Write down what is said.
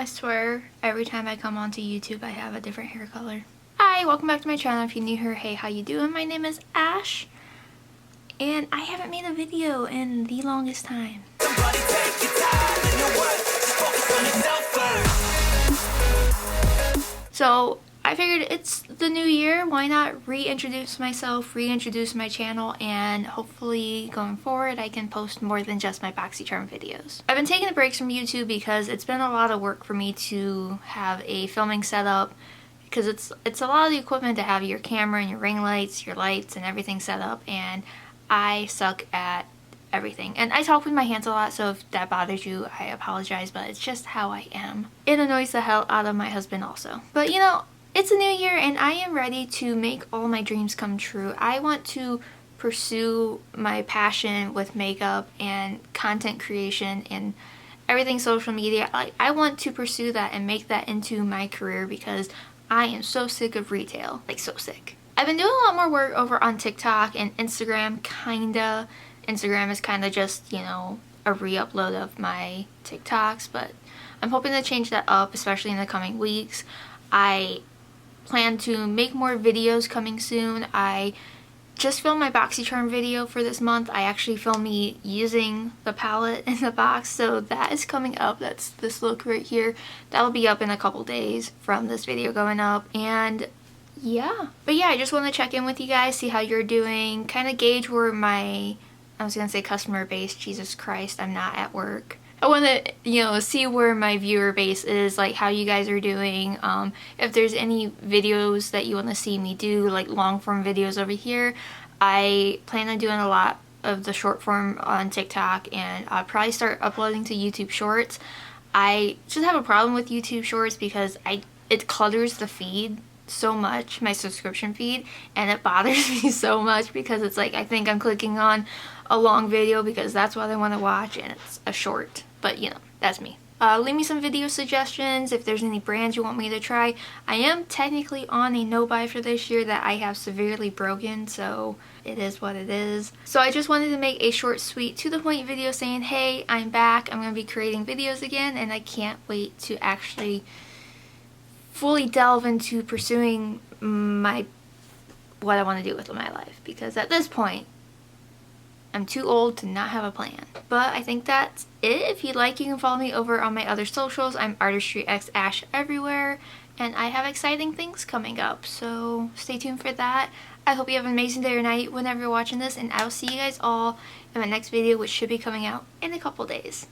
I swear, every time I come onto YouTube, I have a different hair color. Hi, welcome back to my channel. If you're new here, hey, how you doing? My name is Ash, and I haven't made a video in the longest time. So I figured it's the new year, why not reintroduce myself, reintroduce my channel, and hopefully going forward I can post more than just my BoxyCharm videos. I've been taking breaks from YouTube because it's been a lot of work for me to have a filming setup, because it's a lot of the equipment to have your camera and your ring lights, your lights, and everything set up, and I suck at everything. And I talk with my hands a lot, so if that bothers you, I apologize, but it's just how I am. It annoys the hell out of my husband also. But you know, it's a new year and I am ready to make all my dreams come true. I want to pursue my passion with makeup and content creation and everything social media. I want to pursue that and make that into my career because I am so sick of retail. Like, so sick. I've been doing a lot more work over on TikTok and Instagram, kinda. Instagram is kind of just, you know, a re-upload of my TikToks, but I'm hoping to change that up, especially in the coming weeks. I plan to make more videos coming soon. I just filmed my BoxyCharm video for this month. I actually filmed me using the palette in the box, so that is coming up. That's this look right here. That'll be up in a couple days from this video going up, and yeah. But yeah, I just want to check in with you guys, see how you're doing, kind of gauge where my, I was gonna say customer base, Jesus Christ, I'm not at work. I want to, you know, see where my viewer base is, like how you guys are doing. If there's any videos that you want to see me do, like long form videos over here. I plan on doing a lot of the short form on TikTok, and I'll probably start uploading to YouTube Shorts. I just have a problem with YouTube Shorts because it clutters the feed so much, my subscription feed, and it bothers me so much because it's like I think I'm clicking on a long video because that's what I want to watch and it's a short. But you know, that's me. Leave me some video suggestions if there's any brands you want me to try. I am technically on a no-buy for this year that I have severely broken, so it is what it is. So I just wanted to make a short, sweet, to-the-point video saying, hey, I'm back, I'm going to be creating videos again, and I can't wait to actually fully delve into pursuing what I want to do with my life, because at this point I'm too old to not have a plan. But I think that's it. If you'd like, you can follow me over on my other socials. I'm artistryxashh everywhere, and I have exciting things coming up, so stay tuned for that. I hope you have an amazing day or night whenever you're watching this, and I will see you guys all in my next video, which should be coming out in a couple days.